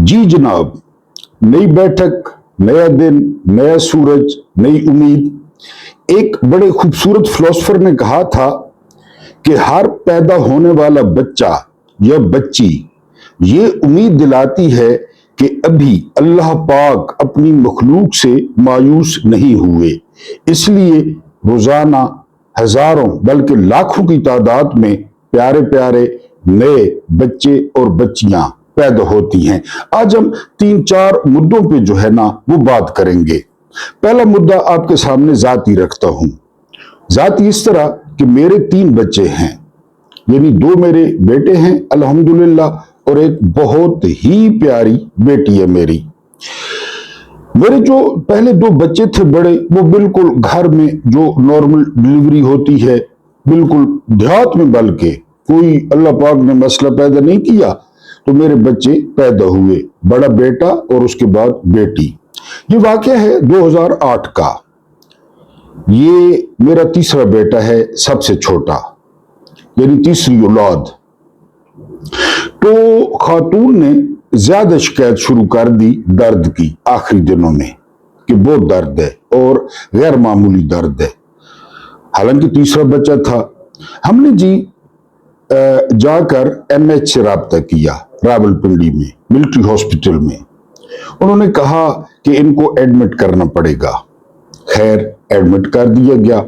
जी जनाब, नई बैठक, नया दिन, नया सूरज, नई उम्मीद। एक बड़े खूबसूरत फिलोसफर ने कहा था कि हर पैदा होने वाला बच्चा या बच्ची ये उम्मीद दिलाती है कि अभी अल्लाह पाक अपनी मखलूक से मायूस नहीं हुए, इसलिए रोजाना हजारों बल्कि लाखों की तादाद में प्यारे प्यारे नए बच्चे और बच्चियां पैदा होती हैं। आज हम 3-4 मुद्दों पे जो है ना वो बात करेंगे। पहला मुद्दा आपके सामने जाती रखता हूं। जाती इस तरह कि मेरे 3 बच्चे हैं, यानी 2 मेरे बेटे हैं अल्हम्दुलिल्लाह, और एक बहुत ही प्यारी बेटी है मेरी। मेरे जो पहले 2 बच्चे थे बड़े, वो बिल्कुल घर में जो नॉर्मल डिलीवरी होती है, बिल्कुल देहात में, बल्कि कोई अल्लाह पाक ने मसला पैदा नहीं किया, तो मेरे बच्चे पैदा हुए, बड़ा बेटा और उसके बाद बेटी। ये वाकया है 2008 का। ये मेरा तीसरा बेटा है, सबसे छोटा, यानी तीसरी औलाद। तो खातून ने ज्यादा शिकायत शुरू कर दी दर्द की आखिरी दिनों में, कि बहुत दर्द है और गैर मामूली दर्द है। हालांकि तीसरा बच्चा था। हमने जी जाकर MH से राब्ता किया, रावलपिंडी में मिलिट्री हॉस्पिटल में। उन्होंने कहा कि इनको एडमिट करना पड़ेगा। खैर, एडमिट कर दिया गया,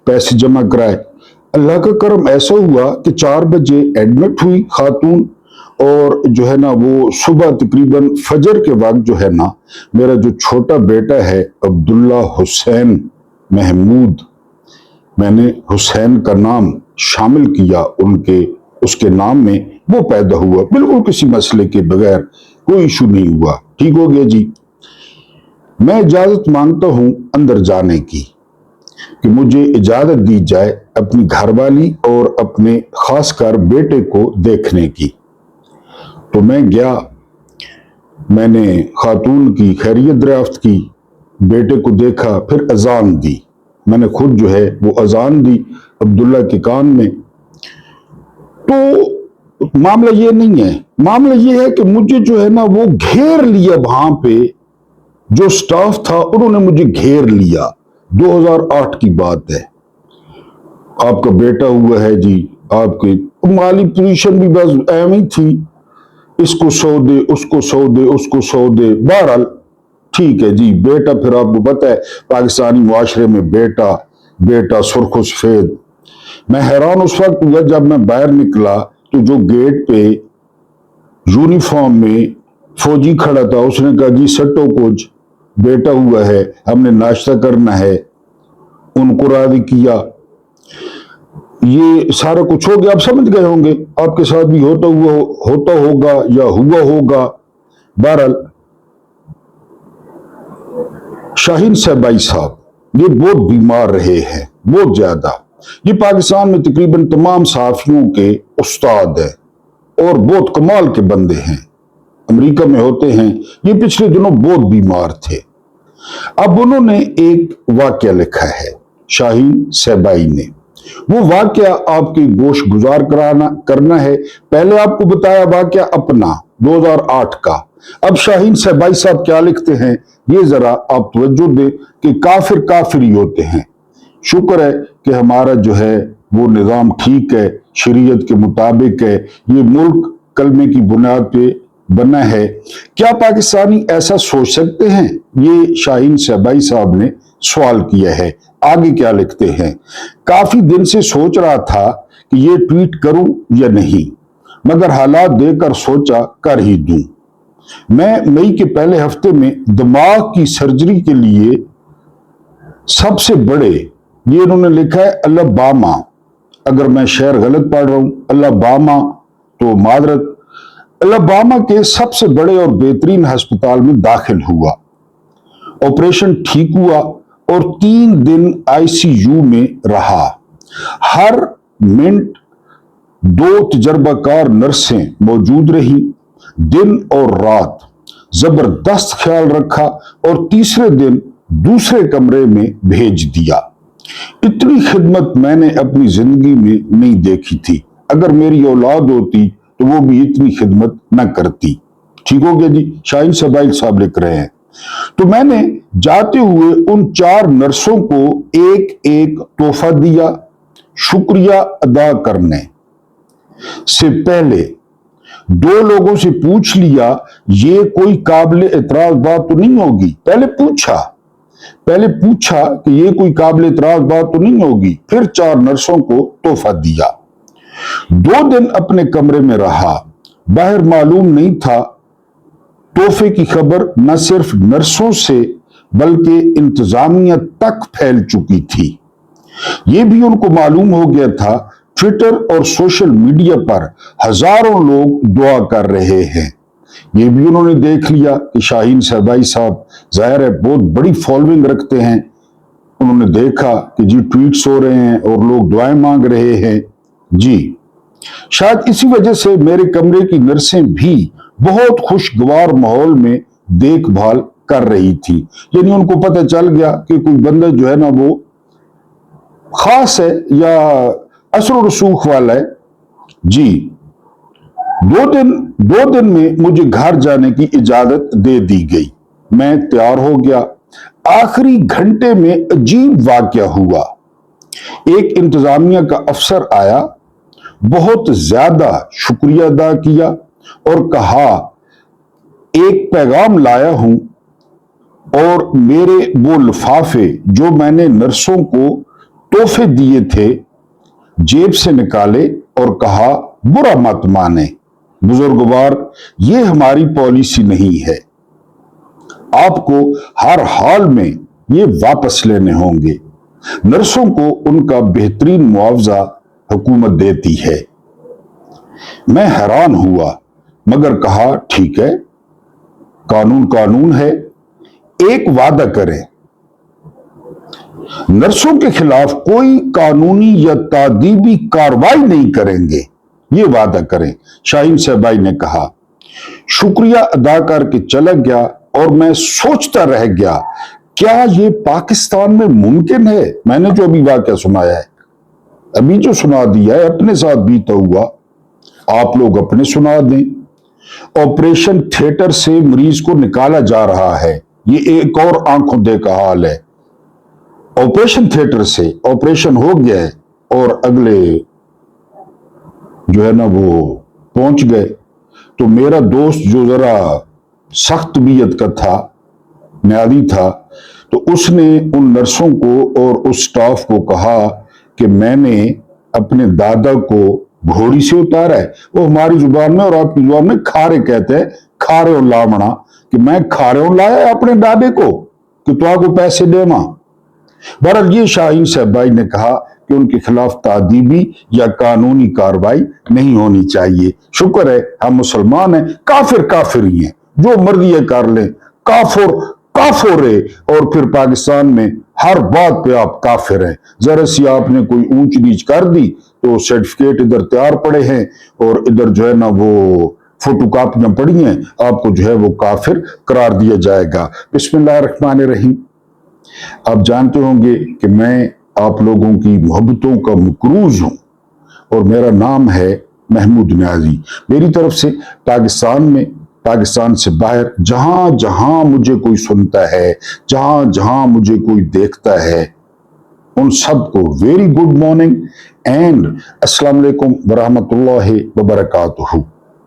पैसे जमा कराए। अल्लाह का करम ऐसा हुआ कि 4 बजे एडमिट हुई खातून, और जो है ना वो सुबह तकरीबन फजर के वक्त जो है ना, मेरा जो छोटा बेटा है अब्दुल्ला हुसैन महमूद, मैंने हुसैन का नाम शामिल किया उसके नाम में, वो पैदा हुआ बिल्कुल किसी मसले के बगैर, कोई इशू नहीं हुआ, ठीक हो गया जी। मैं इजाजत मांगता हूं अंदर जाने की, कि मुझे इजाजत दी जाए अपनी घरवाली और अपने खासकर बेटे को देखने की। तो मैं गया, मैंने खातून की खैरियत दरियाफ्त की, बेटे को देखा, फिर अजान दी। मैंने खुद जो है वो अजान दी अब्दुल्ला के कान में। तो मामला ये नहीं है, मामला ये है कि मुझे जो है ना वो घेर लिया, वहां पे जो स्टाफ था उन्होंने मुझे घेर लिया। 2008 की बात है। आपका बेटा हुआ है जी, आपकी माली पोजीशन भी बस एम ही थी, इसको 100 दे, उसको 100 दे, उसको 100 दे। बहरहाल ठीक है जी, बेटा, फिर आपको पता है पाकिस्तानी मुआशरे में बेटा बेटा सुर्ख सफेद। मैं हैरान उस वक्त हुआ जब मैं बाहर निकला, तो जो गेट पे यूनिफॉर्म में फौजी खड़ा था, उसने कहा जी सट्टो कुछ, बेटा हुआ है, हमने नाश्ता करना है। उनको राजी किया, ये सारा कुछ हो गया। आप समझ गए होंगे, आपके साथ भी होता होगा या हुआ होगा। बहरहाल शाहीन सहबाई साहब ये बहुत बीमार रहे हैं, बहुत ज्यादा। ये पाकिस्तान में तकरीबन तमाम सहाफियों के उस्ताद है और बहुत कमाल के बंदे हैं, अमेरिका में होते हैं। ये पिछले दिनों बहुत बीमार थे। अब उन्होंने एक वाकया लिखा है, शाहीन सहबाई ने। वो वाकया आपकी गोश गुजार करना है। पहले आपको बताया वाकया अपना 2008 का। अब शाहीन सहबाई साहब क्या लिखते हैं, ये जरा आप तवज्जो दें कि काफिर काफिर ही होते हैं। शुक्र है कि हमारा जो है वो निजाम ठीक है, शरीयत के मुताबिक है, ये मुल्क कलमे की बुनियाद पे बना है। क्या पाकिस्तानी ऐसा सोच सकते हैं? ये शाहीन सहबाई साहब ने सवाल किया है। आगे क्या लिखते हैं, काफी दिन से सोच रहा था कि ये ट्वीट करूं या नहीं, मगर हालात देखकर सोचा कर ही दूं। मैं मई के पहले हफ्ते में दिमाग की सर्जरी के लिए सबसे बड़े, ये इन्होंने लिखा है अलाबामा, अगर मैं शहर गलत पढ़ रहा हूं अलाबामा तो मादरत, अलाबामा के सबसे बड़े और बेहतरीन अस्पताल में दाखिल हुआ। ऑपरेशन ठीक हुआ और 3 दिन ICU में रहा। हर मिनट 2 तजर्बाकार नर्सें मौजूद रही, दिन और रात जबरदस्त ख्याल रखा, और तीसरे दिन दूसरे कमरे में भेज दिया। इतनी खिदमत मैंने अपनी जिंदगी में नहीं देखी थी। अगर मेरी औलाद होती तो वो भी इतनी खिदमत न करती। ठीक हो गया जी। शाहीन सबाइल साहब लिख रहे हैं, तो मैंने जाते हुए उन 4 नर्सों को एक एक तोहफा दिया। शुक्रिया अदा करने से पहले 2 लोगों से पूछ लिया, ये कोई काबिल एतराज बात तो नहीं होगी। पहले पूछा कि ये कोई काबिल एतराज बात तो नहीं होगी। फिर 4 नर्सों को तोहफा दिया। 2 दिन अपने कमरे में रहा। बाहर मालूम नहीं था। तोहफे की खबर न सिर्फ नर्सों से बल्कि इंतजामिया तक फैल चुकी थी। यह भी उनको मालूम हो गया था। ट्विटर और सोशल मीडिया पर हजारों लोग दुआ कर रहे हैं। ये भी उन्होंने देख लिया कि शाहीन सहबाई साहब जाहिर है बहुत बड़ी फॉलोइंग रखते हैं। उन्होंने देखा कि जी ट्वीट्स हो रहे हैं और लोग दुआएं मांग रहे हैं जी। शायद इसी वजह से मेरे कमरे की नर्सें भी बहुत खुशगवार माहौल में देखभाल कर रही थी। यानी उनको पता चल गया कि कोई बंदा जो है ना वो खास है या असर रसूख वाला है जी। 2 दिन में मुझे घर जाने की इजाजत दे दी गई। मैं तैयार हो गया। आखिरी घंटे में अजीब वाकया हुआ। एक इंतजामिया का अफसर आया, बहुत ज्यादा शुक्रिया अदा किया और कहा, एक पैगाम लाया हूं। और मेरे वो लिफाफे जो मैंने नर्सों को तोहफे दिए थे जेब से निकाले और कहा, बुरा मत माने बुजुर्गवार, ये हमारी पॉलिसी नहीं है। आपको हर हाल में ये वापस लेने होंगे। नर्सों को उनका बेहतरीन मुआवजा हुकूमत देती है। मैं हैरान हुआ मगर कहा, ठीक है, कानून कानून है। एक वादा करें, नर्सों के खिलाफ कोई कानूनी या तादीबी कार्रवाई नहीं करेंगे, ये वादा करें, शाहीन सहबाई ने कहा। शुक्रिया अदा करके चला गया और मैं सोचता रह गया, क्या ये पाकिस्तान में मुमकिन है? मैंने जो अभी वाकया सुनाया है, अभी जो सुना दिया है, अपने साथ बीता हुआ, आप लोग अपने सुना दें। ऑपरेशन थिएटर से मरीज को निकाला जा रहा है। ये एक और आंखों देखा हाल है। ऑपरेशन थिएटर से ऑपरेशन हो गया है और अगले जो है ना वो पहुंच गए। तो मेरा दोस्त जो जरा सख्त तबीयत का था, म्यादी था, तो उसने उन नर्सों को और उस स्टाफ को कहा कि मैंने अपने दादा को घोड़ी से उतारा है। वो हमारी जुबान में और आपकी जुबान में खारे कहते हैं, खारे और लामना, कि मैं खारे लाया अपने दादे को कि तो आपको पैसे देवा। बहरहाल ये शाहीन सहबाई ने कहा कि उनके खिलाफ तादीबी या कानूनी कार्रवाई नहीं होनी चाहिए। शुक्र है हम मुसलमान हैं, काफिर काफिर ही हैं, जो मर्जी है कर लें, काफिर काफिर है। और फिर पाकिस्तान में हर बात पे आप काफिर हैं। जरा सी आपने कोई ऊंच नीच कर दी तो सर्टिफिकेट इधर तैयार पड़े हैं और इधर जो है ना वो फोटो कापियां पड़ी हैं, आपको जो है वो काफिर करार दिया जाएगा। बिस्मिल्लाहिर्रहमानिर्रहीम। आप जानते होंगे कि मैं आप लोगों की मोहब्बतों का मकरूज हूं और मेरा नाम है महमूद न्याजी। मेरी तरफ से पाकिस्तान में, पाकिस्तान से बाहर, जहां जहां मुझे कोई सुनता है, जहां जहां मुझे कोई देखता है, उन सबको वेरी गुड मॉर्निंग एंड अस्सलाम वालेकुम वरहमतुल्लाहि वबरकातुहू।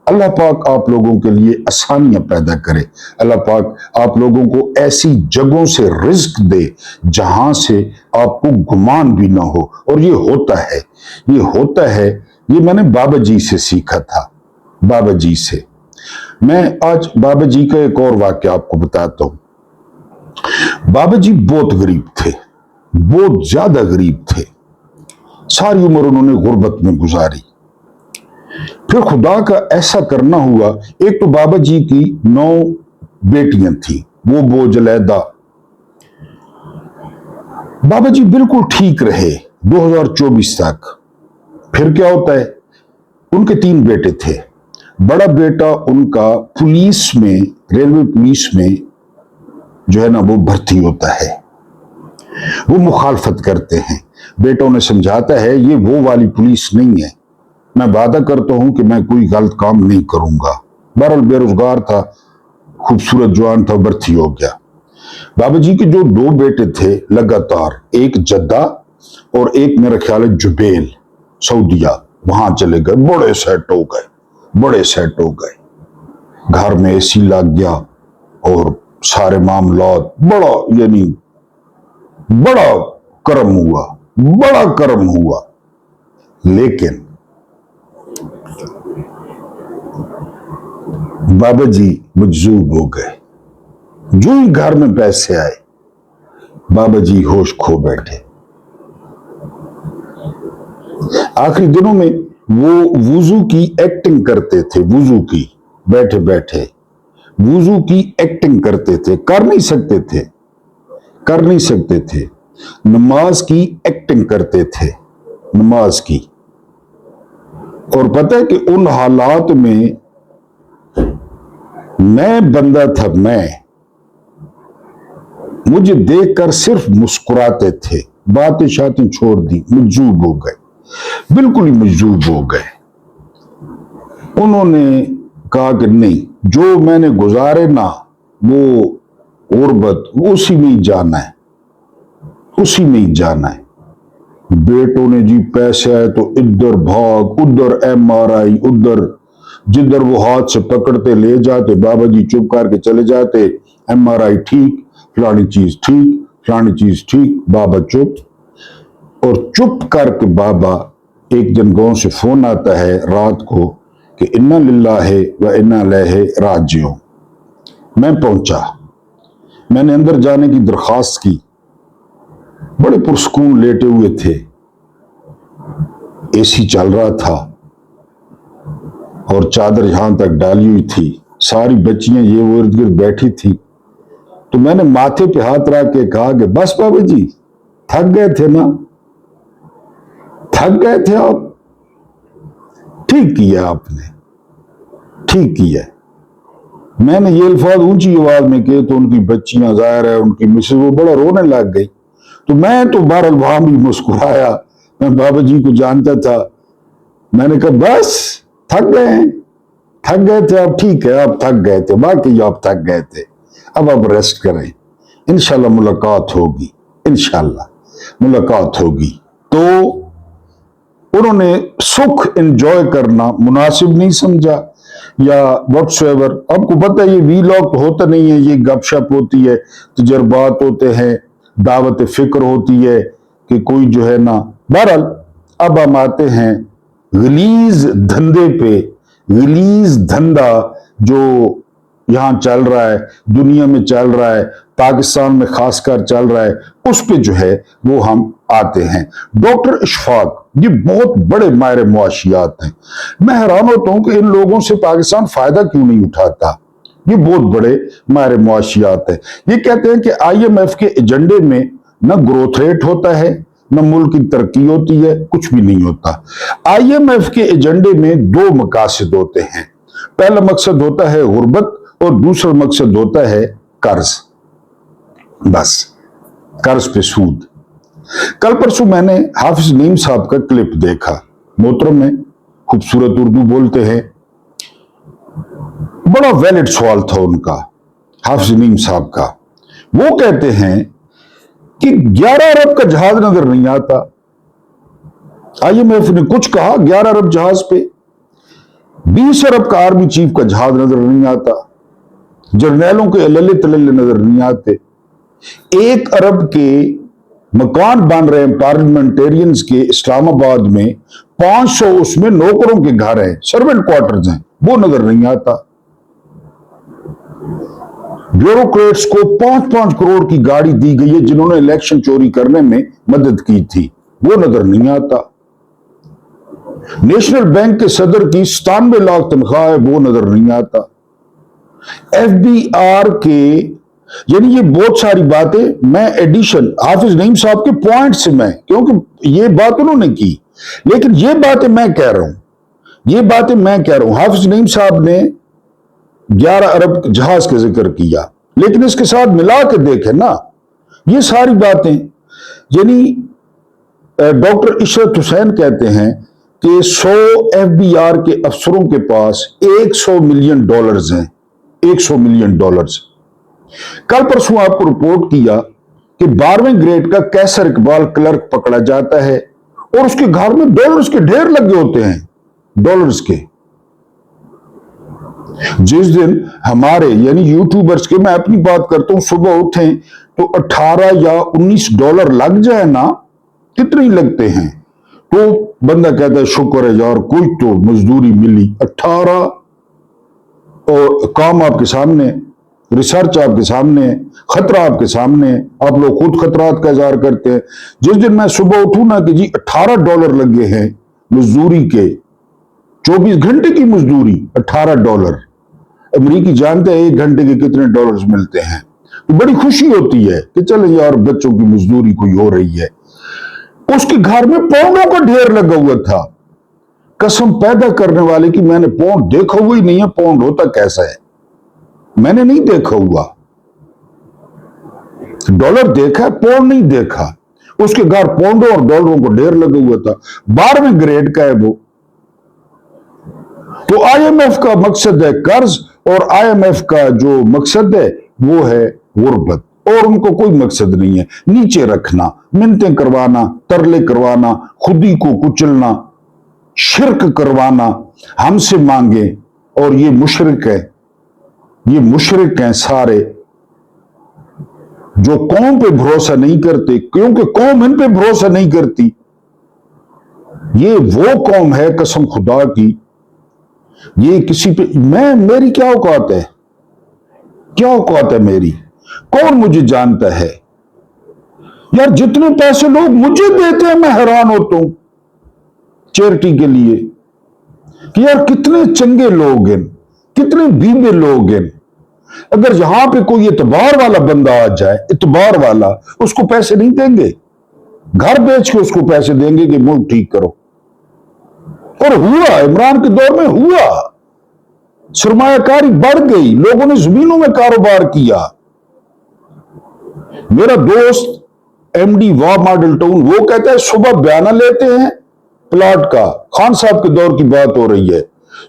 अल्लाह पाक आप लोगों के लिए आसानियां पैदा करे। अल्लाह पाक आप लोगों को ऐसी जगहों से रिज्क दे जहां से आपको गुमान भी ना हो। और ये होता है, ये मैंने बाबा जी से सीखा था। बाबा जी से मैं आज बाबा जी का एक और वाक्य आपको बताता हूं। बाबा जी बहुत गरीब थे, बहुत ज्यादा गरीब थे। सारी उम्र उन्होंने गुर्बत में गुजारी। फिर खुदा का ऐसा करना हुआ, एक तो बाबा जी की 9 बेटियां थी, वो बोझ अलैदा। बाबा जी बिल्कुल ठीक रहे 2024 तक। फिर क्या होता है, उनके 3 बेटे थे। बड़ा बेटा उनका पुलिस में, रेलवे पुलिस में जो है ना वो भर्ती होता है। वो मुखालफत करते हैं। बेटा उन्हें समझाता है ये वो वाली पुलिस नहीं है, मैं वादा करता हूं कि मैं कोई गलत काम नहीं करूंगा, बहरहाल बेरोजगार था, खूबसूरत जवान था, भर्ती हो गया। बाबा जी के जो दो बेटे थे लगातार, एक जद्दा और एक मेरा ख्याल है जुबेल, सऊदिया, वहां चले गए, बड़े सेट हो गए, बड़े सेट हो गए। घर में एसी लग गया और सारे मामलात, बड़ा यानी बड़ा कर्म हुआ, बड़ा कर्म हुआ। लेकिन बाबा जी मजजूब हो गए। जो ही घर में पैसे आए, बाबा जी होश खो बैठे। आखिरी दिनों में वो वुजू की एक्टिंग करते थे, वुजू की, बैठे बैठे वुजू की एक्टिंग करते थे, कर नहीं सकते थे, कर नहीं सकते थे। नमाज की एक्टिंग करते थे, नमाज की। और पता है कि उन हालात में मैं बंदा था, मुझे देखकर सिर्फ मुस्कुराते थे, बातें शातें छोड़ दी, मजबूर हो गए, बिल्कुल ही मजबूर हो गए। उन्होंने कहा कि नहीं, जो मैंने गुजारे ना वो गुर्बत, उसी में ही जाना है, उसी में ही जाना है। बेटों ने जी पैसे आए तो इधर भाग, उधर MRI, उधर जिधर वो हाथ से पकड़ते ले जाते, बाबा जी चुप करके चले जाते, MRI ठीक, फलानी चीज ठीक, फलानी चीज ठीक, बाबा चुप। और चुप करके बाबा, एक दिन गांव से फोन आता है रात को कि इन्ना लिल्लाहि व इन्ना इलैहि राजिऊन। मैं पहुंचा, मैंने अंदर जाने की दरखास्त की, बड़े पुरस्कून लेटे हुए थे, एसी चल रहा था और चादर यहां तक डाली हुई थी, सारी बच्चियां ये वो इर्द गिर्द बैठी थी। तो मैंने माथे पे हाथ रख के कहा कि बस बाबा जी, थक गए थे ना, थक गए थे आप, ठीक किया आपने, ठीक किया। मैंने ये अल्फाज ऊंची आवाज में कहे तो उनकी बच्चियां, जाहिर है उनकी मिसेज, वो बड़ा रोने लग गई। तो मैं तो बहरहाल वहां भी मुस्कुराया, मैं बाबा जी को जानता था। मैंने कहा बस थक गए हैं, थक गए थे आप, ठीक है आप थक गए थे, बाकी आप थक गए थे, अब आप रेस्ट करें, इंशाल्लाह मुलाकात होगी, इंशाल्लाह मुलाकात होगी। तो उन्होंने सुख एंजॉय करना मुनासिब नहीं समझा या व्हाट्सएवर। आपको पता है ये वीलॉग होता नहीं है, ये गपशप होती है, तजर्बात होते हैं, दावत फिक्र होती है कि कोई जो है ना। बहरहाल अब हम आते हैं गलीज धंधे पे, गलीज धंधा जो यहां चल रहा है, दुनिया में चल रहा है, पाकिस्तान में खासकर चल रहा है, उस पे जो है वो हम आते हैं। डॉक्टर इशफाक ये बहुत बड़े माहिर मुआशियात हैं। मैं हैरान होता हूं कि इन लोगों से पाकिस्तान फायदा क्यों नहीं उठाता। ये बहुत बड़े माहिर मुआशियात हैं। ये कहते हैं कि IMF के एजेंडे में न ग्रोथ रेट होता है, न मुल्क की तरक्की होती है, कुछ भी नहीं होता। IMF के एजेंडे में दो मकासद होते हैं, पहला मकसद होता है गुर्बत और दूसरा मकसद होता है कर्ज, बस कर्ज पे सूद। कल परसों मैंने हाफिज नईम साहब का क्लिप देखा, मोहतरम है, खूबसूरत उर्दू बोलते हैं, बड़ा वैलिड सवाल था उनका, हाफिज नईम साहब का। वो कहते हैं कि 11 अरब का जहाज नजर नहीं आता। IMF ने कुछ कहा 11 अरब जहाज पे, 20 अरब का आर्मी चीफ का जहाज नजर नहीं आता, जर्नैलों के अल्ले तल्ले नजर नहीं आते, 1 अरब के मकान बन रहे हैं पार्लियामेंटेरियंस के इस्लामाबाद में, 500 उसमें नौकरों के घर हैं, सर्वेंट क्वार्टर्स हैं, वो नजर नहीं आता। ब्यूरोक्रेट्स को 5-5 करोड़ की गाड़ी दी गई है जिन्होंने इलेक्शन चोरी करने में मदद की थी, वो नजर नहीं आता। नेशनल बैंक के सदर की 97 लाख तनख्वाह है, वो नजर नहीं आता। FBR के, यानी ये बहुत सारी बातें मैं एडिशन हाफिज नईम साहब के पॉइंट से, मैं क्योंकि ये बात उन्होंने की, लेकिन ये बातें मैं कह रहा हूं, ये बातें मैं कह रहा हूं। हाफिज नईम साहब ने 11 अरब जहाज का जिक्र किया, लेकिन इसके साथ मिला के देखें ना, ये सारी बातें, यानी डॉक्टर इशरत हुसैन कहते हैं कि 100 FBR के अफसरों के पास $100 मिलियन हैं, $100 मिलियन। कल परसों आपको रिपोर्ट किया कि 12वें ग्रेड का कैसर इकबाल क्लर्क पकड़ा जाता है और उसके घर में डॉलर्स के ढेर लगे होते हैं, डॉलर्स के। जिस दिन हमारे यानी यूट्यूबर्स के, मैं अपनी बात करता हूं, सुबह उठें तो 18 या $19 लग जाए ना, कितने ही लगते हैं, तो बंदा कहता है शुक्र है यार कोई तो मजदूरी मिली। 18 और काम आपके सामने, रिसर्च आपके सामने, खतरा आपके सामने, आप लोग खुद खतरात का इजहार करते हैं। जिस दिन मैं सुबह उठूं ना कि जी $18 लगे हैं मजदूरी के, 24 घंटे की मजदूरी, $18। अमरीकी जानते हैं 1 घंटे के कितने डॉलर्स मिलते हैं, तो बड़ी खुशी होती है कि चलो यार बच्चों की मजदूरी कोई हो रही है। उसके घर में पौंडों का ढेर लगा हुआ था। कसम पैदा करने वाले की मैंने पौंड देखा हुआ ही नहीं है, पौंड होता कैसा है मैंने नहीं देखा हुआ। डॉलर देखा है, पौंड नहीं देखा। उसके घर पौंडों और डॉलरों को ढेर लगा हुआ था। 12वें ग्रेड का है वो। तो IMF का मकसद है कर्ज, और IMF का जो मकसद है वो है गुर्बत, और उनको कोई मकसद नहीं है नीचे रखना, मिन्नतें करवाना, तरले करवाना, खुदी को कुचलना, शिरक करवाना, हमसे मांगे। और ये मुशरिक है, ये मुशरिक हैं सारे, जो कौम पे भरोसा नहीं करते, क्योंकि कौम इन पे भरोसा नहीं करती। ये वो कौम है कसम खुदा की, ये किसी पे, मेरी क्या औकात है, क्या औकात है मेरी, कौन मुझे जानता है यार। जितने पैसे लोग मुझे देते हैं मैं हैरान होता हूं चैरिटी के लिए, कि यार कितने चंगे लोग हैं, कितने बीबे लोग हैं। अगर यहां पे कोई इतबार वाला बंदा आ जाए, इतबार वाला, उसको पैसे नहीं देंगे, घर बेच के उसको पैसे देंगे कि मुल्क ठीक करो। और हुआ, इमरान के दौर में हुआ, सरमायाकारी बढ़ गई, लोगों ने जमीनों में कारोबार किया। मेरा दोस्त MD वाह मॉडल टाउन, वो कहता है सुबह बयाना लेते हैं प्लाट का, खान साहब के दौर की बात हो रही है,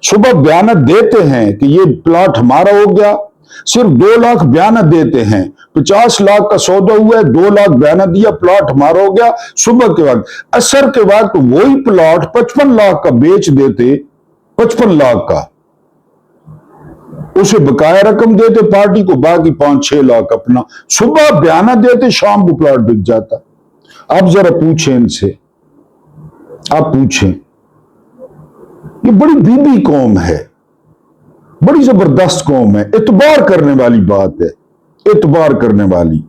सुबह बयाना देते हैं कि ये प्लाट हमारा हो गया, सिर्फ 2 लाख बयाना देते हैं, 50 लाख का सौदा हुआ है, 2 लाख बयाना दिया, प्लाट हमारा हो गया। सुबह के वक्त, असर के वक्त वही प्लाट 55 लाख का बेच देते, 55 लाख का, उसे बकाया रकम देते पार्टी को, बाकी 5-6 लाख अपना। सुबह बयाना देते, शाम को प्लाट बिक जाता। अब जरा पूछें इनसे, आप पूछें, ये बड़ी बीबी कौम है, बड़ी जबरदस्त कौम है, इतबार करने वाली बात है, इतबार करने वाली।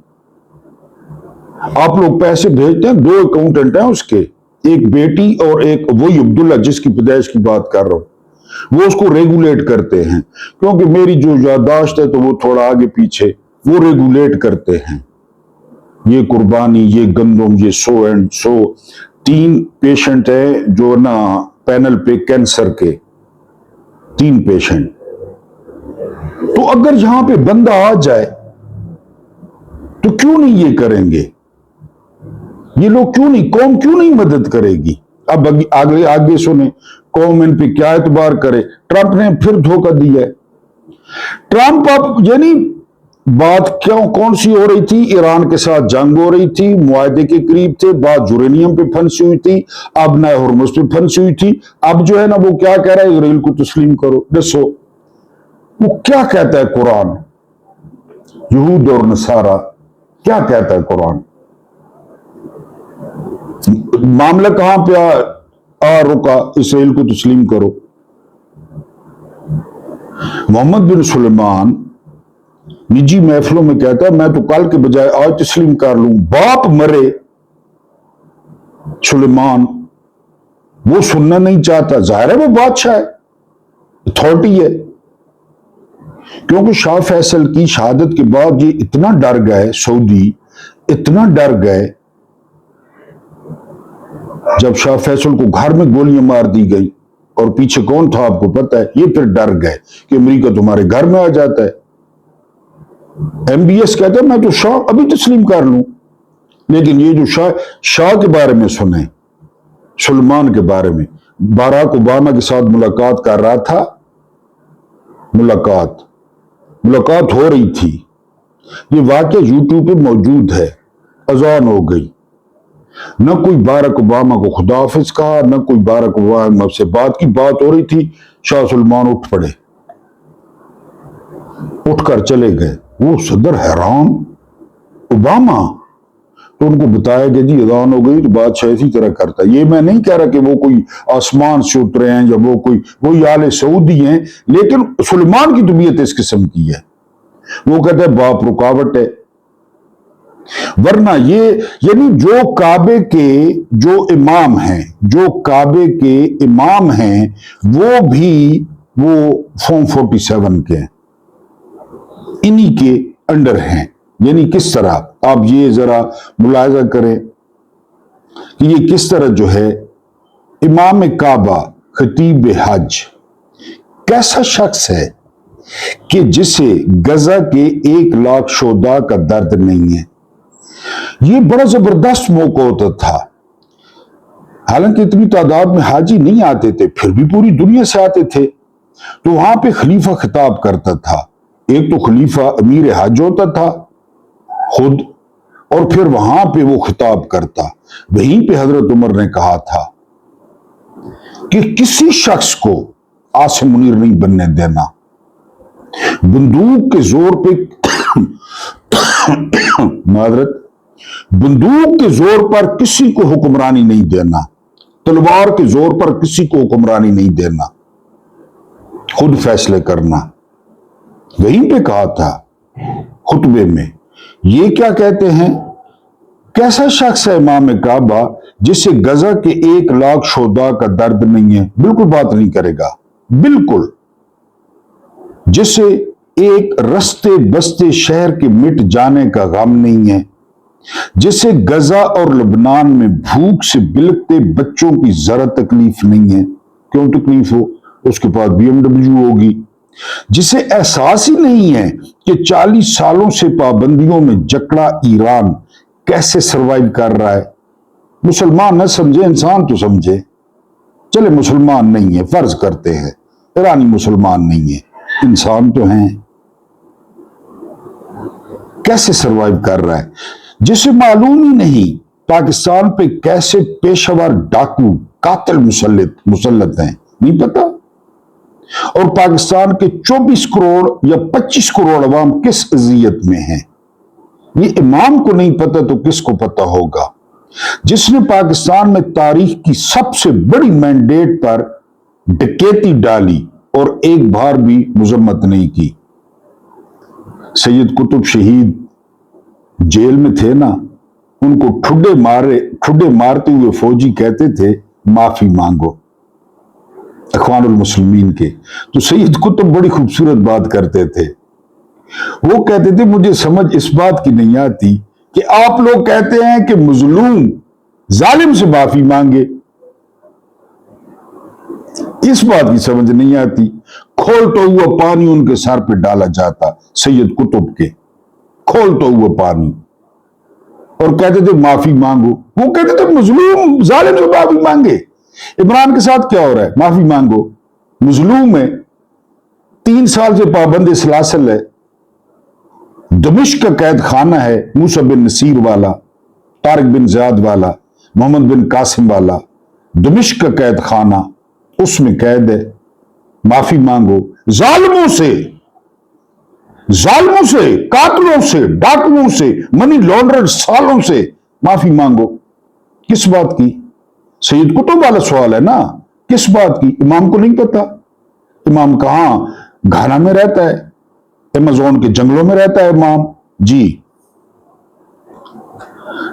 आप लोग पैसे भेजते हैं, 2 अकाउंटेंट हैं उसके, एक बेटी और एक वही अब्दुल्ला जिसकी पैदाइश की बात कर रहा हूं, वो उसको रेगुलेट करते हैं, क्योंकि मेरी जो याददाश्त है तो वो थोड़ा आगे पीछे, वो रेगुलेट करते हैं। ये कुर्बानी, ये गंदम, ये 100 एंड 100। 3 पेशेंट है जो ना पैनल पे कैंसर के, 3 पेशेंट। तो अगर यहां पे बंदा आ जाए तो क्यों नहीं ये करेंगे ये लोग, क्यों नहीं, कौम क्यों नहीं मदद करेगी। अब आगे आगे सुने, कौम इन पे क्या एतबार करे। ट्रंप ने फिर धोखा दिया है। ट्रंप अब यानी बात क्यों कौन सी हो रही थी, ईरान के साथ जंग हो रही थी, मुआहदे के करीब थे, बात यूरेनियम पे फंसी हुई थी, अब नए हुर्मुज पे फंसी हुई थी। अब जो है ना वो क्या कह रहा है, इसराइल को तस्लीम करो। दसो वो क्या कहता है कुरान, यहूद और नसारा क्या कहता है कुरान। मामला कहां पे आ रुका, इसराइल को तस्लीम करो। मोहम्मद बिन सुलेमान निजी महफिलों में कहता है मैं तो कल के बजाय आज तस्लीम कर लूं। बाप मरे सुलेमान, वो सुनना नहीं चाहता। जाहिर है वो बादशाह है, अथॉरिटी है। क्योंकि शाह फैसल की शहादत के बाद ये इतना डर गए, सऊदी इतना डर गए, जब शाह फैसल को घर में गोलियां मार दी गई, और पीछे कौन था आपको पता है, ये फिर डर गए कि अमेरिका तुम्हारे घर में आ जाता है। MBS कहते हैं मैं तो शाह अभी तस्लीम कर लूं। लेकिन ये जो शाह के बारे में सुने, सुलेमान के बारे में, बाराक ओबामा के साथ मुलाकात कर रहा था। मुलाकात हो रही थी। ये वाकया यूट्यूब पे मौजूद है। अजान हो गई, न कोई बाराक ओबामा को खुदा हाफिज कहा, न कोई बाराक ओबामा से बात की। बात हो रही थी, शाह सलमान उठ पड़े, उठकर चले गए। वो सदर हैरान, ओबामा? तो उनको बताया कि जी अजान हो गई। तो बादशाह इसी तरह करता है। ये मैं नहीं कह रहा कि वो कोई आसमान से उतरे हैं या वो आले सऊदी हैं, लेकिन सुलेमान की तबीयत इस किस्म की है। वो कहते हैं बाप रुकावट है। वरना ये यानी जो काबे के इमाम हैं वो भी वो फॉर्म 47 के हैं, इन्हीं के अंडर हैं। यानी किस तरह आप ये जरा मुलाहिजा करें कि ये किस तरह जो है इमाम काबा खतीब हज कैसा शख्स है कि जिसे गजा के 1 लाख शोदा का दर्द नहीं है। ये बड़ा जबरदस्त मौका होता था। हालांकि इतनी तादाद में हाजी नहीं आते थे, फिर भी पूरी दुनिया से आते थे। तो वहां पे खलीफा खिताब करता था। एक तो खलीफा अमीर हज होता था खुद, और फिर वहां पे वो खिताब करता। वहीं पे हजरत उमर ने कहा था कि किसी शख्स को आसिम मुनीर नहीं बनने देना। बंदूक के जोर पे मादरत, बंदूक के जोर पर किसी को हुक्मरानी नहीं देना, तलवार के जोर पर किसी को हुक्मरानी नहीं देना, खुद फैसले करना। वहीं पे कहा था खुतबे में। ये क्या कहते हैं, कैसा शख्स है इमाम काबा जिसे गजा के 1 लाख शोदा का दर्द नहीं है। बिल्कुल बात नहीं करेगा, बिल्कुल। जिसे एक रस्ते बसते शहर के मिट जाने का गम नहीं है, जिसे गजा और लबनान में भूख से बिलखते बच्चों की जरा तकलीफ नहीं है। क्यों तकलीफ हो, उसके पास BMW होगी। जिसे एहसास ही नहीं है कि 40 सालों से पाबंदियों में जकड़ा ईरान कैसे सरवाइव कर रहा है। मुसलमान न समझे, इंसान तो समझे। चले मुसलमान नहीं है, फर्ज करते हैं ईरानी मुसलमान नहीं है, इंसान तो हैं। कैसे सरवाइव कर रहा है, जिसे मालूम ही नहीं पाकिस्तान पे कैसे पेशेवर डाकू कातिल मुसल्लत हैं, नहीं पता। और पाकिस्तान के 24 करोड़ या 25 करोड़ अवाम किस अजियत में है, ये इमाम को नहीं पता तो किसको पता होगा। जिसने पाकिस्तान में तारीख की सबसे बड़ी मैंडेट पर डकैती डाली और एक बार भी मुजम्मत नहीं की। सैयद कुतुब शहीद जेल में थे ना, उनको ठुड्डे मारते हुए फौजी कहते थे माफी मांगो, अखवानुल मुस्लिमीन के। तो सैयद कुतुब बड़ी खूबसूरत बात करते थे। वो कहते थे मुझे समझ इस बात की नहीं आती कि आप लोग कहते हैं कि मजलूम जालिम से माफी मांगे, इस बात की समझ नहीं आती। खोलता हुआ पानी उनके सर पे डाला जाता, सैयद कुतुब के, खोलता हुआ पानी, और कहते थे माफी मांगो। वो कहते थे मजलूम जालिम से माफी मांगे। इमरान के साथ क्या हो रहा है, माफी मांगो। मजलूम है, 3 साल से पाबंद सलासल है, दमिश्क का कैद खाना है, मूसा बिन नसीर वाला, तारिक बिन ज़ियाद वाला, मोहम्मद बिन कासिम वाला, दमिश्क का कैद खाना, उसमें कैद है, माफी मांगो। जालिमों से, कातलों से, डाकुओं से, मनी लॉन्ड्रर सालों से माफी मांगो। किस बात की? सैयद कुतुब वाला सवाल है ना, किस बात की? इमाम को नहीं पता। इमाम कहां घाना में रहता है, अमेज़न के जंगलों में रहता है इमाम जी।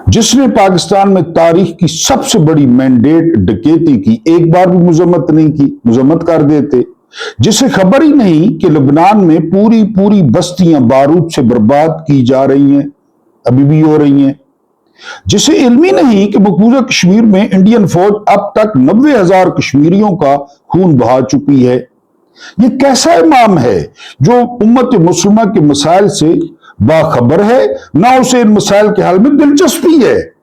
जिसने पाकिस्तान में तारीख की सबसे बड़ी मैंडेट डकैती की, एक बार भी मुजम्मत नहीं की, मुजम्मत कर देते। जिसे खबर ही नहीं कि लबनान में पूरी पूरी बस्तियां बारूद से बर्बाद की जा रही हैं, अभी भी हो रही हैं। जिसे इल्म ही नहीं कि मकबूजा कश्मीर में इंडियन फौज अब तक 90,000 कश्मीरियों का खून बहा चुकी है। ये कैसा इमाम है जो उम्मत मुस्लिमा के मसाइल से बाखबर है, ना उसे इन मसाइल के हल में दिलचस्पी है।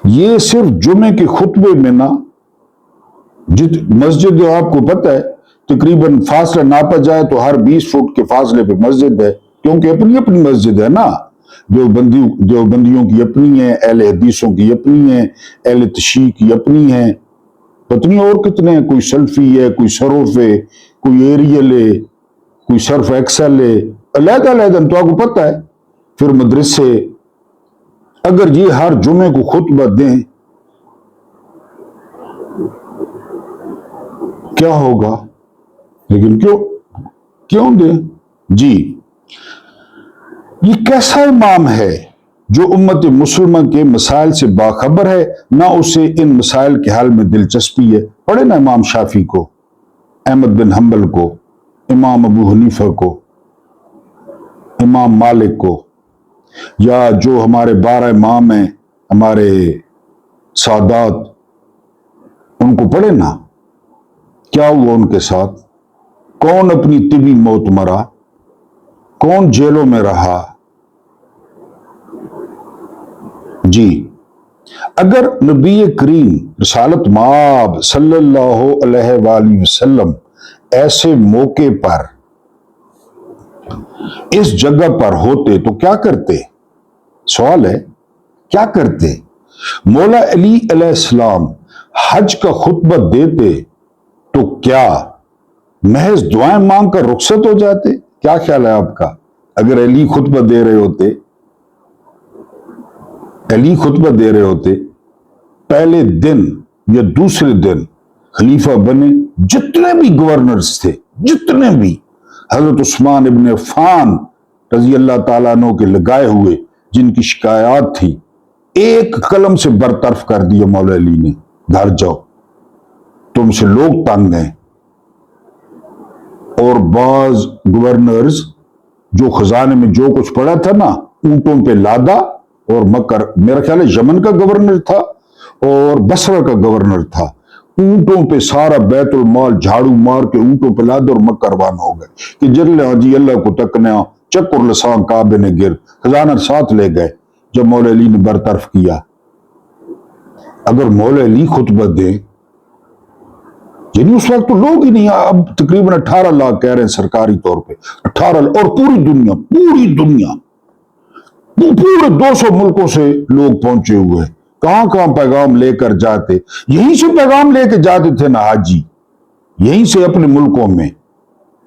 ये सिर्फ जुमे के खुतबे में ना जित मस्जिद आपको पता है तकरीबन फासला नापा जाए तो हर 20 फुट के फासले पे मस्जिद है, क्योंकि अपनी अपनी मस्जिद है ना। देवबंदियों की अपनी है, अहले हदीसों की अपनी है, अहले तशीह की अपनी है, पता नहीं और कितने हैं, कोई सल्फी है, कोई सरोफ है, कोई एरियल है, कोई सर्फ एक्सल है, अलग अलग तो आपको पता है। फिर मदरसे, अगर ये हर जुमे को खुतबा दें क्या होगा, लेकिन क्यों दें जी। ये कैसा इमाम है जो उम्मत मुसलमान के मसाइल से बाखबर है, ना उसे इन मसाइल के हल में दिलचस्पी है। पढ़े ना इमाम शाफी को, अहमद बिन हम्बल को, इमाम अबू हनीफा को, इमाम मालिक को, या जो हमारे 12 इमाम हैं, हमारे सादात, उनको पढ़े ना, क्या हुआ उनके साथ, कौन अपनी तिबी मौत मरा, कौन जेलों में रहा जी। अगर नबी करीम रसालत माब सल्लल्लाहु अलैहि वसल्लम ऐसे मौके पर इस जगह पर होते तो क्या करते, सवाल है क्या करते। मौला अली अलैहिस्सलाम हज का खुतबा देते तो क्या महज दुआएं मांग कर रुखसत हो जाते? क्या ख्याल है आपका? अगर अली खुतबा दे रहे होते, पहले दिन या दूसरे दिन खलीफा बने, जितने भी गवर्नर्स थे, जितने भी, हजरत उस्मान इब्न अफ़्फ़ान रजी अल्लाह ताला अन्हु के लगाए हुए जिनकी शिकायत थी, एक कलम से बरतरफ कर दिया मौला अली ने, घर जाओ, तुमसे लोग तंग हैं। और बाज गवर्नर्स जो खजाने में जो कुछ पड़ा था ना, ऊंटों पे लादा, और मकर, मेरा ख्याल है यमन का गवर्नर था और बसरा का गवर्नर था, ऊंटों पे सारा बैतुल माल झाड़ू मार के ऊंटों पे लाद और मक्का रवाना हो गए कि जल्ले जी अल्लाह को तकने चक्कर लसान काबे ने गिर, खजाना साथ ले गए। जब मौला अली ने बरतरफ किया, अगर मौला अली खुतबा दें, यानी उस वक्त तो लोग ही नहीं, अब तकरीबन 18 लाख कह रहे हैं सरकारी तौर पे, 18, और पूरी दुनिया पूरे 200 मुल्कों से लोग पहुंचे हुए हैं। कहां कहां पैगाम लेकर जाते, यहीं से पैगाम लेके जाते थे ना हाजी, यहीं से अपने मुल्कों में,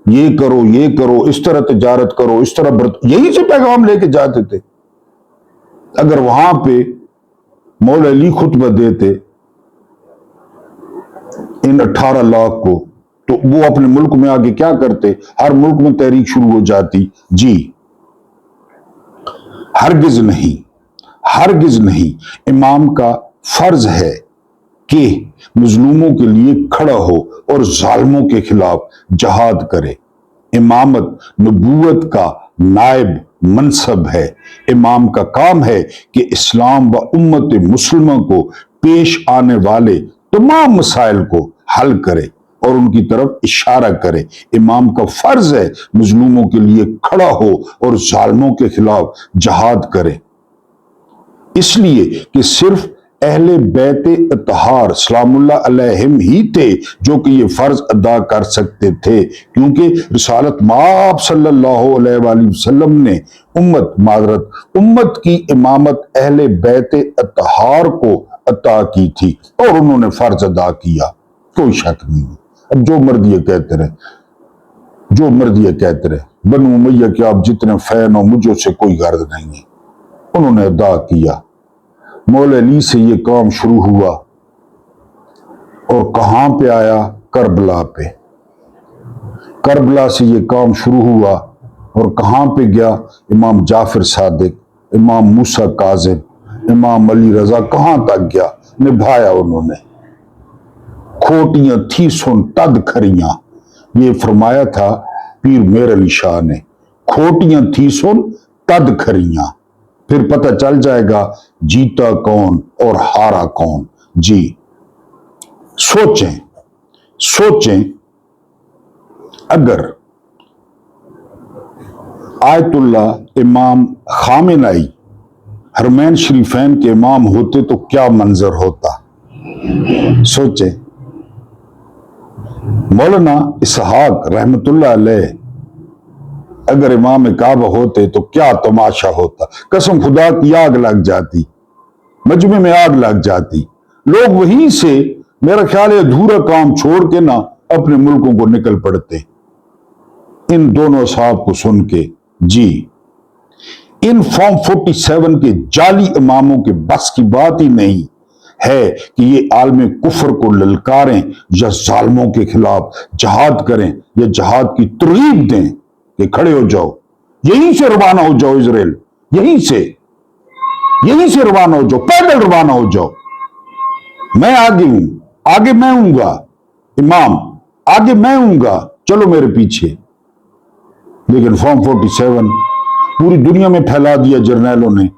ये करो, इस तरह तिजारत करो, इस तरह यहीं से पैगाम लेके जाते थे। अगर वहां पे मौला अली खुतबा देते इन 18 लाख को, तो वो अपने मुल्क में आगे क्या करते, हर मुल्क में तहरीक शुरू हो जाती जी। हरगिज नहीं। इमाम का फर्ज है कि मजलूमों के लिए खड़ा हो और जालिमों के खिलाफ जहाद करे। इमामत नबूवत का नायब मनसब है। इमाम का काम है कि इस्लाम व उम्मत मुसलमान को पेश आने वाले तमाम मसाइल को हल करे और उनकी तरफ इशारा करे। इमाम का फर्ज है मजलूमों के लिए खड़ा हो और जालिमों के खिलाफ जहाद करे, इसलिए कि सिर्फ अहले बैत अतहार सलामुल्लाह अलैहिम ही थे जो कि ये फर्ज अदा कर सकते थे, क्योंकि रिसालत माब सल्लल्लाहु अलैहि वसल्लम ने उम्मत की इमामत अहले बैत अतहार को अता की थी और उन्होंने फर्ज अदा किया, कोई शक नहीं। अब जो मर्जी कहते रहे, बनु उमैया के आप जितने फैन हो, मुझे उससे कोई गर्द नहीं है, उन्होंने अदा किया। मौला अली से ये काम शुरू हुआ और कहां पे आया, करबला पे। करबला से ये काम शुरू हुआ और कहां पे गया, इमाम जाफर सादिक, इमाम मूसा काजिम, इमाम अली रजा, कहां तक गया, निभाया उन्होंने। खोटियां थी सुन तद खरियां, ये फरमाया था पीर मेर अली शाह ने, खोटियां थी सुन तद खरियां, फिर पता चल जाएगा जीता कौन और हारा कौन जी। सोचें अगर आयतुल्लाह इमाम खामेनाई हरमैन शरीफैन के इमाम होते तो क्या मंजर होता। सोचें, मौलाना इसहाक रहमतुल्लाह अलैह अगर इमाम काबा होते तो क्या तमाशा होता। कसम खुदा की आग लग जाती, मजमे में आग लग जाती। लोग वहीं से मेरा ख्याल है अधूरा काम छोड़ के ना अपने मुल्कों को निकल पड़ते इन दोनों साहब को सुन के। जी, इन फॉर्म 47 के जाली इमामों के बस की बात ही नहीं है कि ये आलम कुफर को ललकारें या जालमों के खिलाफ जहाद करें या जहाद की तरगीब दें कि खड़े हो जाओ, यहीं से रवाना हो जाओ इजराइल, यहीं से रवाना हो जाओ, पैदल रवाना हो जाओ। मैं आगे हूं, आगे मैं हूंगा इमाम, आगे मैं हूंगा, चलो मेरे पीछे। लेकिन फॉर्म 47 पूरी दुनिया में फैला दिया जर्नैलों ने।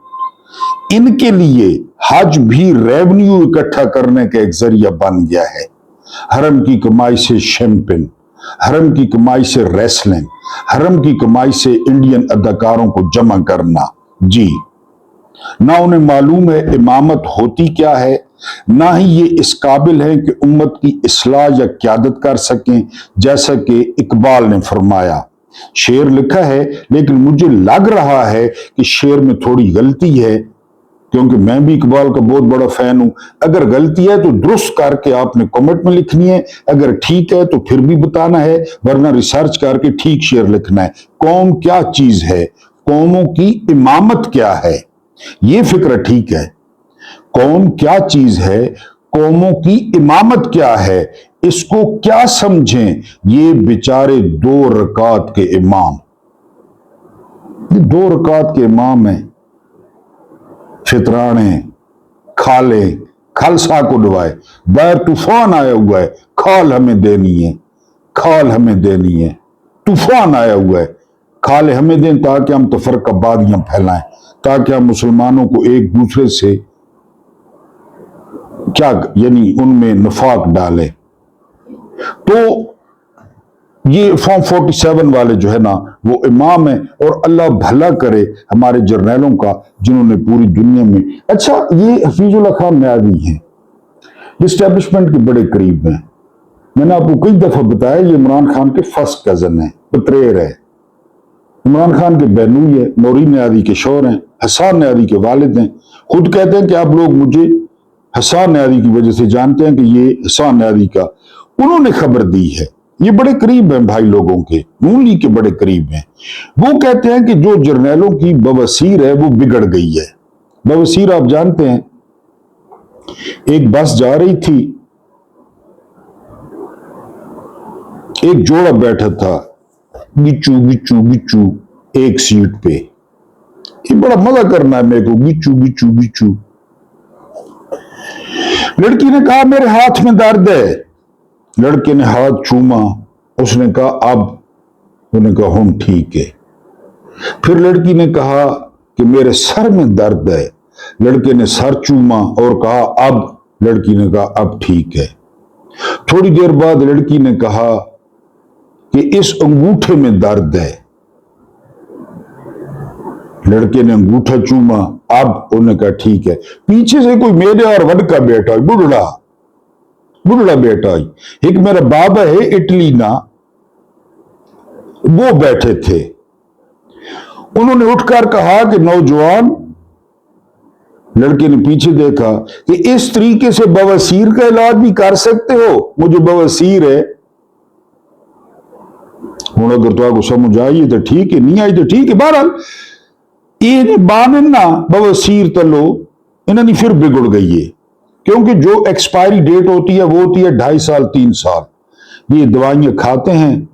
इनके लिए हज भी रेवेन्यू इकट्ठा करने का एक जरिया बन गया है। हरम की कमाई से शैंपेन, हरम की कमाई से रेसलिंग, हरम की कमाई से इंडियन अदाकारों को जमा करना। जी, ना उन्हें मालूम है इमामत होती क्या है, ना ही ये इस काबिल है कि उम्मत की इस्लाह या क्यादत कर सकें। जैसा कि इकबाल ने फरमाया, शेर लिखा है लेकिन मुझे लग रहा है कि शेर में थोड़ी गलती है, क्योंकि मैं भी इकबाल का बहुत बड़ा फैन हूं। अगर गलती है तो दुरुस्त करके आपने कमेंट में लिखनी है, अगर ठीक है तो फिर भी बताना है, वरना रिसर्च करके ठीक शेर लिखना है। कौम क्या चीज है, कौमों की इमामत क्या है, ये फिक्र ठीक है। कौम क्या चीज है, कौमों की इमामत क्या है, इसको क्या समझें ये बेचारे 2 रकात के इमाम। ये 2 रकात के इमाम हैं, फितराने खाले खालसा को डुबाए, बैर तूफान आया हुआ है, खाल हमें देनी है, खाल हमें देनी है, तूफान आया हुआ है, खाल हमें दें ताकि हम तफरकाबादियां फैलाएं, ताकि हम मुसलमानों को एक दूसरे से क्या यानी उनमें नफाक डालें। तो ये फॉर्म 47 वाले जो है ना वो इमाम है, और अल्लाह भला करे हमारे जर्नैलों का जिन्होंने पूरी दुनिया में। अच्छा, ये हफीजुल्लाह खान न्यावी हैं, इस्टेब्लिशमेंट के बड़े करीब हैं। मैंने आपको कई दफा बताया ये इमरान खान के फर्स्ट कजन है, पतरेर है, इमरान खान के बहनोई है, नौरीन न्यावी के शौहर हैं, हसन न्यावी के वालिद हैं। खुद कहते हैं कि आप लोग मुझे हसन न्यावी की वजह से जानते हैं कि ये हसन न्यावी का उन्होंने खबर दी है। ये बड़े करीब हैं भाई लोगों के, नून लीग के बड़े करीब हैं। वो कहते हैं कि जो जर्नैलों की बवसीर है वो बिगड़ गई है। बवसीर आप जानते हैं, एक बस जा रही थी, एक जोड़ा बैठा था गिच्चू गिच्चू गिच्चू एक सीट पे। ये बड़ा मजा करना है मेरे को, गिच्चू गिच्चू गिच्चू। लड़की ने कहा मेरे हाथ में दर्द है, लड़के ने हाथ चूमा, उसने कहा अब, उन्होंने कहा हम ठीक है। फिर लड़की ने कहा कि मेरे सर में दर्द है, लड़के ने सर चूमा और कहा अब, लड़की ने कहा अब ठीक है। थोड़ी देर बाद लड़की ने कहा कि इस अंगूठे में दर्द है, लड़के ने अंगूठा चूमा, अब उन्होंने कहा ठीक है। पीछे से कोई मेरे और वड का बेटा, बुढ़ड़ा बुढ़ड़ा बेटा, एक मेरा बाबा है इटली ना, वो बैठे थे। उन्होंने उठकर कहा कि नौजवान, लड़के ने पीछे देखा कि इस तरीके से बवासीर का इलाज भी कर सकते हो, मुझे बवासीर है। हूं अगर तो आपको समझ आई तो ठीक है, नहीं आई तो ठीक है। बहरहाल ये बाने ना बवासीर तलो इन्होंने फिर बिगड़ गई है, क्योंकि जो एक्सपायरी डेट होती है वो होती है 2.5 साल 3 साल। ये दवाइयां खाते हैं,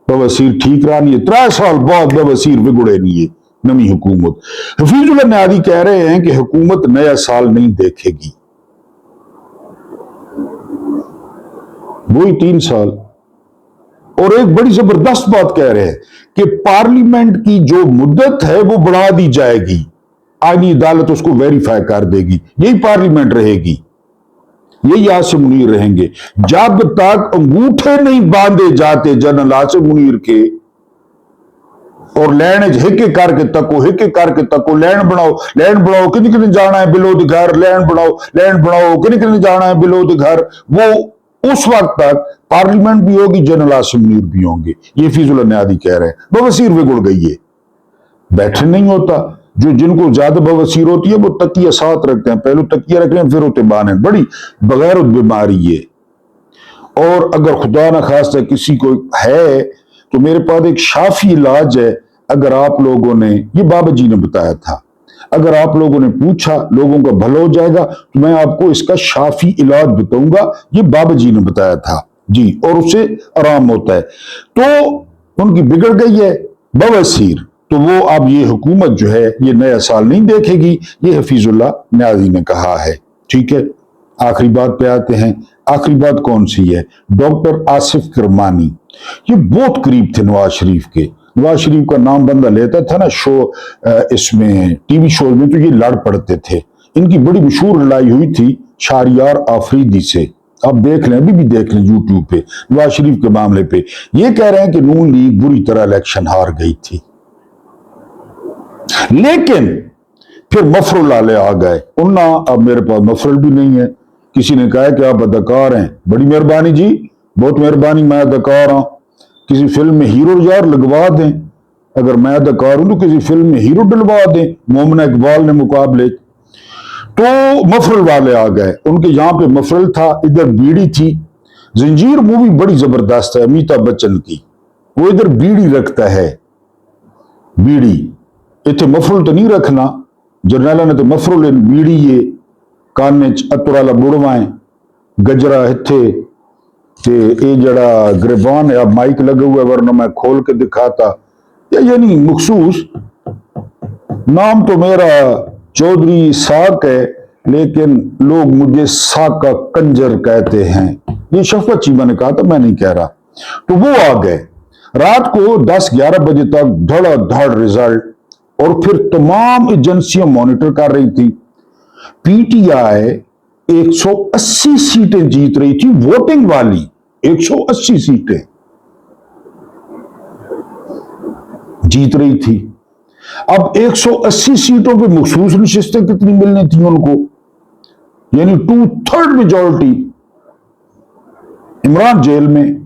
बवासीर ठीक रहा नहीं है, 3 साल बाद बवासीर बिगड़े नहीं है। नवी हुकूमत, हफीजुल्लाह न्यावी कह रहे हैं कि हुकूमत नया साल नहीं देखेगी, वही 3 साल। और एक बड़ी जबरदस्त बात कह रहे हैं कि पार्लियामेंट की जो मुद्दत है वो बढ़ा दी जाएगी, आईनी अदालत उसको वेरीफाई कर देगी, यही पार्लियामेंट रहेगी, यही आसिम मुनीर रहेंगे। जब तक अंगूठे नहीं बांधे जाते जनरल आसिम मुनीर के, और लैंड हिके करके तको लैंड बनाओ किन किन जाना है बिलो द घर, लैंड बनाओ किन किन जाना है बिलो द घर, वो उस वक्त तक पार्लियामेंट भी होगी, जनरल असेंबली भी होंगे। ये फिजुल नियादी कह रहे हैं। बवसीर बिगड़ गई है, बैठे नहीं होता। जो जिनको ज्यादा बवसीर होती है वो तकिया साथ रखते हैं, पहले तकिया रख लें फिर होते बाने, बड़ी बगैर बीमारी है। और अगर खुदा न खास्ता किसी को है तो मेरे पास एक शाफी इलाज है। अगर आप लोगों ने, ये बाबा जी ने बताया था, अगर आप लोगों ने पूछा लोगों का भला हो जाएगा तो मैं आपको इसका शाफी इलाज बताऊंगा। ये बाबा जी ने बताया था जी, और उससे आराम होता है। तो उनकी बिगड़ गई है बवासीर, तो वो अब ये हुकूमत जो है ये नया साल नहीं देखेगी, ये हफीजुल्लाह न्याजी ने कहा है। ठीक है, आखिरी बात पे आते हैं। आखिरी बात कौन सी है? डॉक्टर आसिफ किरमानी, ये बहुत करीब थे नवाज शरीफ के। नवाज शरीफ का नाम बंदा लेता था ना शो, इसमें टीवी शो में, तो ये लड़ पड़ते थे। इनकी बड़ी मशहूर लड़ाई हुई थी शाहरियार आफरीदी से, आप देख लें, अभी भी देख लें यूट्यूब पे, नवाज शरीफ के मामले पे। ये कह रहे हैं कि नून लीग बुरी तरह इलेक्शन हार गई थी, लेकिन फिर मफरुल वाले आ गए। उन्ना अब मेरे पास मफरुल भी नहीं है। किसी ने कहा कि आप अदाकार हैं, बड़ी मेहरबानी जी, बहुत मेहरबानी, मैं अदाकार हूं, किसी फिल्म में हीरो यार लगवा दें। अगर मैं अदाकार हूं तो किसी फिल्म में हीरो डलवा दें, मोमिना इकबाल ने मुकाबले। तो मफरुल वाले आ गए, उनके यहां पे मफरुल था, इधर बीड़ी थी। जंजीर मूवी बड़ी जबरदस्त है अमिताभ बच्चन की, वो इधर बीड़ी रखता है, बीड़ी इतने मफरुल तो नहीं रखना। जरनैला ने तो मफरुल बीड़ी ये कान अतुराला बुड़वाएं गजरा हिथे ते ये जड़ा गिरबान है माइक लगा हुआ, वरना मैं खोल के दिखाता। यानी मखसूस नाम तो मेरा चौधरी साक है, लेकिन लोग मुझे साक का कंजर कहते हैं। ये शफकत चीमा ने कहा था, मैं नहीं कह रहा। तो वो आ गए रात को 10-11 बजे तक, धड़ाधड़ रिजल्ट, और फिर तमाम एजेंसियां मॉनिटर कर रही थी। पीटीआई 180 सीटें जीत रही थी, वोटिंग वाली 180 सीटें जीत रही थी। अब 180 सीटों पे मखसूस नशिस्तें कितनी मिलनी थी उनको, यानी 2/3 मेजॉरिटी इमरान जेल में।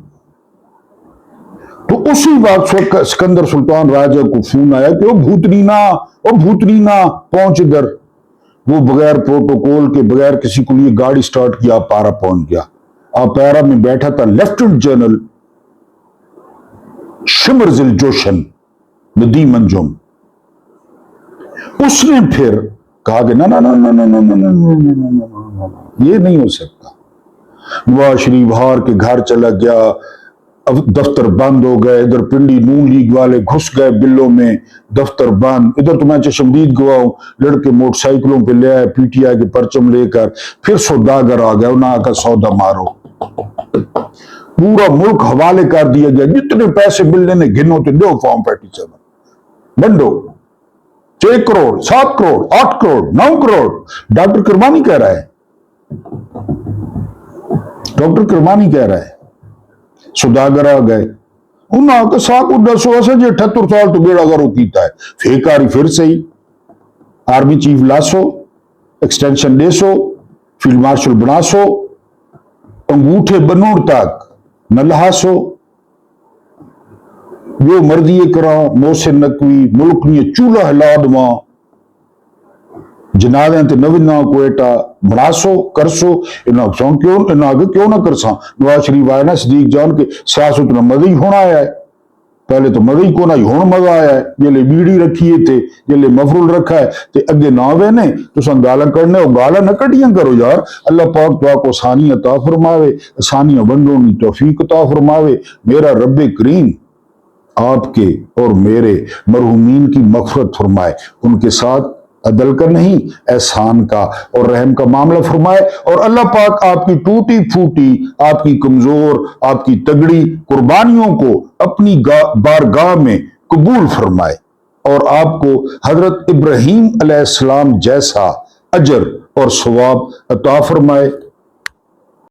तो उसी वक्त सिकंदर सुल्तान राजा को फोन आया कि ओ भूतनीना पहुंच इधर। वो बगैर प्रोटोकॉल के, बगैर किसी को लिए गाड़ी स्टार्ट किया, पारा पहुंच गया। पैरा में बैठा था लेफ्टिनेंट जनरल शिमरजिल जोशन नदीम अंजुम। उसने फिर कहा कि ना ना ना ना ना ना ना ना ना, ये नहीं हो सकता। नवाज शरीफ हार के घर चला गया, अब दफ्तर बंद हो गए। इधर पिंडी नून लीग वाले घुस गए बिल्लों में, दफ्तर बंद। इधर तो मैं चशमदीद गवा हूं, लड़के मोटरसाइकिलों पे ले आए पीटीआई के परचम लेकर। फिर सौदागर आ गया, उन्होंने आकर सौदा मारो। पूरा मुल्क हवाले कर दिया गया, जितने पैसे मिलने ने गिनो तो दो फॉर्म 57 बंडो, 6 करोड़ 7 करोड़ 8 करोड़ 9 करोड़। डॉक्टर किरमानी कह रहा है, डॉक्टर किरमानी कह रहा है सौदागर आ गए। उन्होंने साक 78 साल तो बेड़ा करो कीता है, फेकारी फिर सही। आर्मी चीफ लासो, एक्सटेंशन देसो, फील्ड मार्शल बनासो, अंगूठे बनूर तक न लहासो, जो मर्जी करा। मोहसिन नकवी मुल्क ने चूल्हा हिला दवा, जनादे ते नवीना कोयटा बनासो करसो। इन्हें क्यों ना करसा। नवाज शरीफ आया ना सदीक जान के सियासत में मजा ही होना आया है। पहले तो मजा ही को ना, हुण मजा आया है। जेले बीड़ी रखी थे, जेले मफरुल रखा है, ते अगे ना वे ने तो गाला करने, गाला न कटियां करो यार। अल्लाह पाक तो आपको आसानी अता फरमावे, आसानियां बंदों की तौफीक अता फरमावे। मेरा रब्बे करीम आपके और मेरे मरहूमीन की मग़फ़िरत फरमाए, उनके साथ अदल का नहीं एहसान का और रहम का मामला फरमाए। और अल्लाह पाक आपकी टूटी फूटी, आपकी कमजोर, आपकी तगड़ी कुर्बानियों को अपनी बारगाह में कबूल फरमाए और आपको हजरत इब्राहीम अलैहिस्सलाम जैसा अजर और सवाब अता फरमाए।